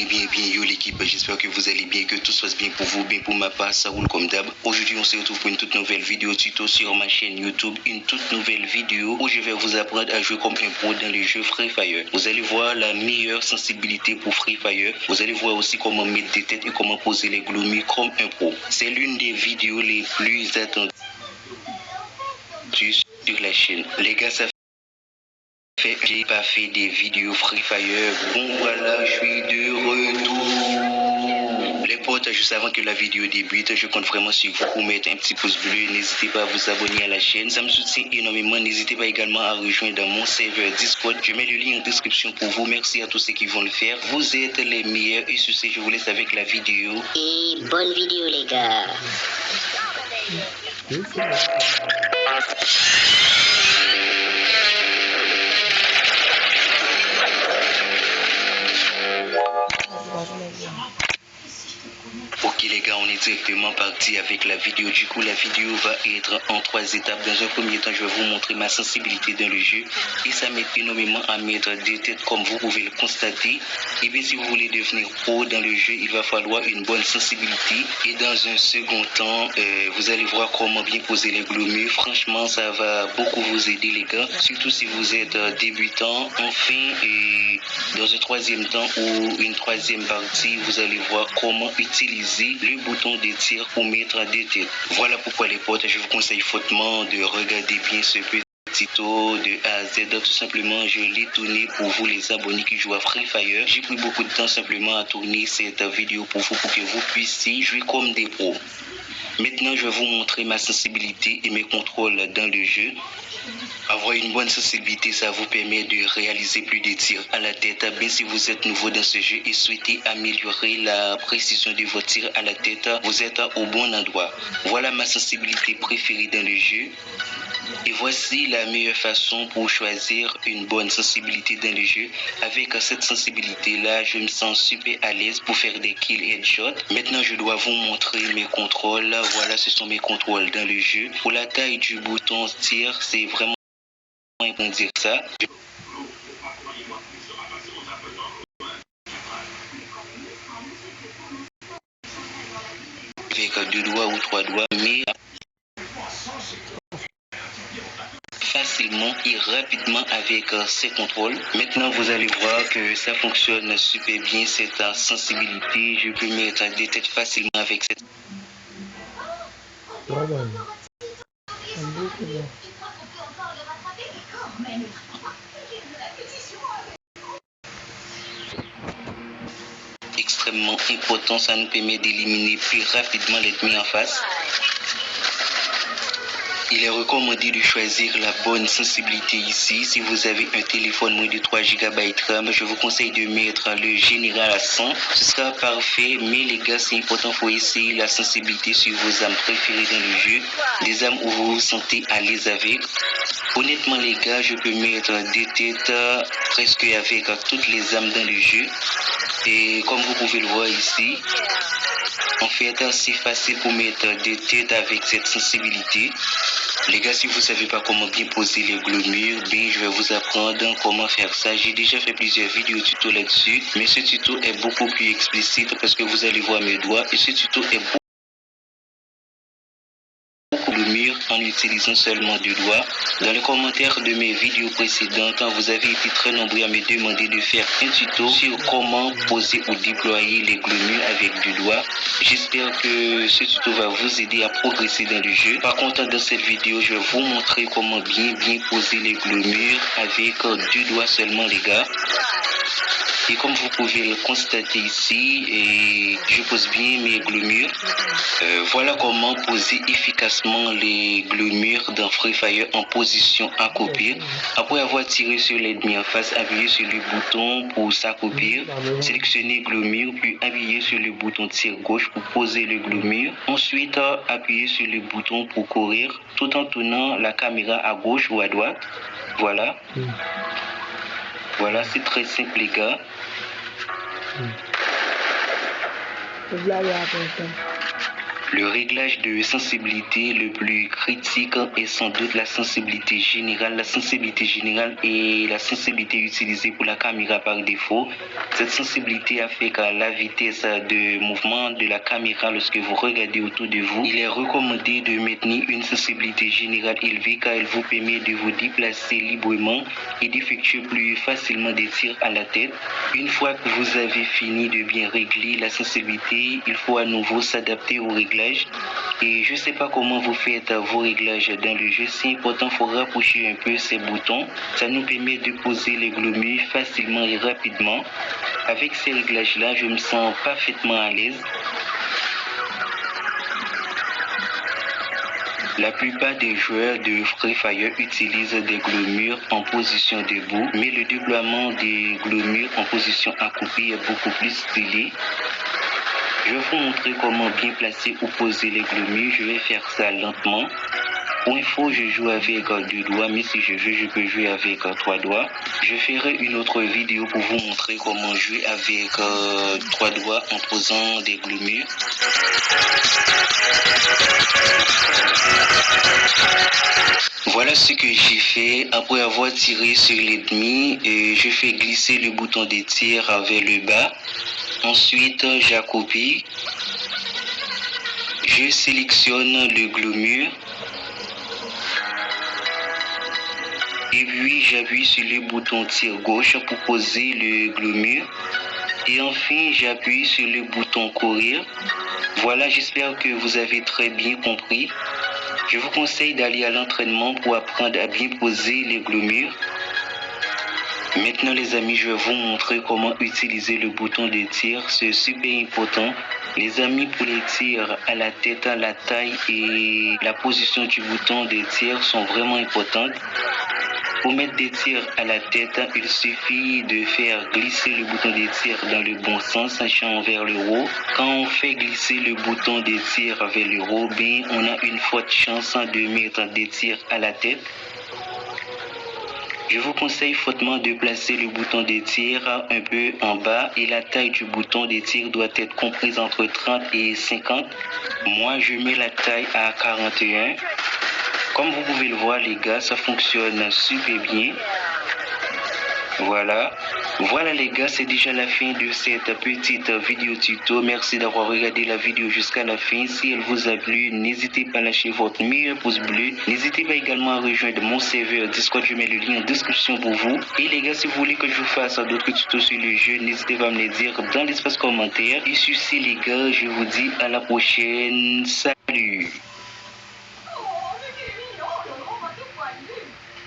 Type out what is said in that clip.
bien, yo l'équipe, j'espère que vous allez bien, que tout se passe bien pour vous, bien pour ma part, ça roule comme d'hab. Aujourd'hui, on se retrouve pour une toute nouvelle vidéo tuto sur ma chaîne YouTube, une toute nouvelle vidéo où je vais vous apprendre à jouer comme un pro dans le jeu Free Fire. Vous allez voir la meilleure sensibilité pour Free Fire. Vous allez voir aussi comment mettre des têtes et comment poser les gloomies comme un pro. C'est l'une des vidéos les plus attendues sur la chaîne. Les gars, ça j'ai pas fait des vidéos Free Fire. Bon voilà, je suis de retour. Les potes, juste avant que la vidéo débute, je compte vraiment sur vous pour mettre un petit pouce bleu. N'hésitez pas à vous abonner à la chaîne, ça me soutient énormément. N'hésitez pas également à rejoindre mon serveur Discord. Je mets le lien en description pour vous. Merci à tous ceux qui vont le faire. Vous êtes les meilleurs et sur ce, je vous laisse avec la vidéo. Et bonne vidéo les gars. Ok les gars, on est directement parti avec la vidéo. Du coup, la vidéo va être en 3 étapes. Dans un premier temps, je vais vous montrer ma sensibilité dans le jeu. Et ça m'aide énormément à mettre des têtes comme vous pouvez le constater. Et bien, si vous voulez devenir pro dans le jeu, il va falloir une bonne sensibilité. Et dans un second temps, vous allez voir comment bien poser les gloomies. Franchement, ça va beaucoup vous aider les gars. Surtout si vous êtes débutant. Enfin, et dans un troisième temps ou une troisième partie, vous allez voir comment utiliser le bouton de tir pour mettre des têtes. Voilà pourquoi les potes, je vous conseille fortement de regarder bien ce petit tuto de A à Z. Tout simplement, je l'ai tourné pour vous les abonnés qui jouent à Free Fire. J'ai pris beaucoup de temps simplement à tourner cette vidéo pour vous, pour que vous puissiez jouer comme des pros. Maintenant, je vais vous montrer ma sensibilité et mes contrôles dans le jeu. Avoir une bonne sensibilité, ça vous permet de réaliser plus de tirs à la tête. Bien, si vous êtes nouveau dans ce jeu et souhaitez améliorer la précision de vos tirs à la tête, vous êtes au bon endroit. Voilà ma sensibilité préférée dans le jeu. Et voici la meilleure façon pour choisir une bonne sensibilité dans le jeu. Avec cette sensibilité-là, je me sens super à l'aise pour faire des kills et headshots. Maintenant, je dois vous montrer mes contrôles. Voilà, ce sont mes contrôles dans le jeu. Pour la taille du bouton tir, c'est vraiment important de dire ça. Avec 2 doigts ou 3 doigts, mais facilement et rapidement avec ces contrôles. Maintenant, vous allez voir que ça fonctionne super bien, cette sensibilité. Je peux mettre des têtes facilement avec cette extrêmement important. Ça nous permet d'éliminer plus rapidement l'ennemi en face. Il est recommandé de choisir la bonne sensibilité ici. Si vous avez un téléphone moins de 3 GB RAM, je vous conseille de mettre le général à 100. Ce sera parfait, mais les gars, c'est important, il faut essayer la sensibilité sur vos armes préférées dans le jeu. Des armes où vous vous sentez à l'aise avec. Honnêtement, les gars, je peux mettre des têtes presque avec toutes les armes dans le jeu. Et comme vous pouvez le voir ici, en fait, c'est facile pour mettre des têtes avec cette sensibilité. Les gars, si vous ne savez pas comment bien poser les gloomies, bien, je vais vous apprendre comment faire ça. J'ai déjà fait plusieurs vidéos tuto là-dessus, mais ce tuto est beaucoup plus explicite parce que vous allez voir mes doigts et ce tuto est beaucoup le mur en utilisant seulement 2 doigts. Dans les commentaires de mes vidéos précédentes, vous avez été très nombreux à me demander de faire un tuto sur comment poser ou déployer les gloomies avec 2 doigts. J'espère que ce tuto va vous aider à progresser dans le jeu. Par contre, dans cette vidéo, je vais vous montrer comment bien poser les gloomies avec 2 doigts seulement, les gars. Et comme vous pouvez le constater ici, et je pose bien mes gloomies. Voilà comment poser efficacement les gloomies dans Free Fire en position accroupie. Après avoir tiré sur l'ennemi en face, appuyez sur le bouton pour s'accroupir. Sélectionnez gloomies, puis appuyez sur le bouton tir gauche pour poser le gloomie. Ensuite, appuyez sur le bouton pour courir tout en tournant la caméra à gauche ou à droite. Voilà. Voilà, c'est très simple les gars. Le réglage de sensibilité le plus critique est sans doute la sensibilité générale. La sensibilité générale est la sensibilité utilisée pour la caméra par défaut. Cette sensibilité affecte la vitesse de mouvement de la caméra lorsque vous regardez autour de vous. Il est recommandé de maintenir une sensibilité générale élevée car elle vous permet de vous déplacer librement et d'effectuer plus facilement des tirs à la tête. Une fois que vous avez fini de bien régler la sensibilité, il faut à nouveau s'adapter au réglage. Et je ne sais pas comment vous faites vos réglages dans le jeu. C'est important, il faut rapprocher un peu ces boutons. Ça nous permet de poser les glomus facilement et rapidement. Avec ces réglages-là, je me sens parfaitement à l'aise. La plupart des joueurs de Free Fire utilisent des glomus en position debout, mais le déploiement des glomus en position accroupie est beaucoup plus stylé. Je vais vous montrer comment bien placer ou poser les glomus. Je vais faire ça lentement. Pour info, je joue avec 2 doigts, mais si je veux, je peux jouer avec 3 doigts. Je ferai une autre vidéo pour vous montrer comment jouer avec 3 doigts en posant des glomus. Voilà ce que j'ai fait. Après avoir tiré sur l'ennemi, je fais glisser le bouton de tir vers le bas. Ensuite, j'accroupis. Je sélectionne le glomus. Et puis, j'appuie sur le bouton tir gauche pour poser le glomus. Et enfin, j'appuie sur le bouton courir. Voilà, j'espère que vous avez très bien compris. Je vous conseille d'aller à l'entraînement pour apprendre à bien poser les glomus. Maintenant les amis, je vais vous montrer comment utiliser le bouton de tir. C'est super important. Les amis, pour les tirs à la tête, la taille et la position du bouton de tir sont vraiment importantes. Pour mettre des tirs à la tête, il suffit de faire glisser le bouton de tir dans le bon sens, sachant vers le haut. Quand on fait glisser le bouton de tir vers le haut, on a une forte chance de mettre des tirs à la tête. Je vous conseille fortement de placer le bouton de tir un peu en bas et la taille du bouton de tir doit être comprise entre 30 et 50. Moi, je mets la taille à 41. Comme vous pouvez le voir les gars, ça fonctionne super bien. Voilà les gars, c'est déjà la fin de cette petite vidéo tuto. Merci d'avoir regardé la vidéo jusqu'à la fin. Si elle vous a plu, n'hésitez pas à lâcher votre meilleur pouce bleu. N'hésitez pas également à rejoindre mon serveur Discord, je mets le lien en description pour vous. Et les gars, si vous voulez que je vous fasse d'autres tutos sur le jeu, n'hésitez pas à me le dire dans l'espace commentaire. Et sur ce les gars, je vous dis à la prochaine. Salut!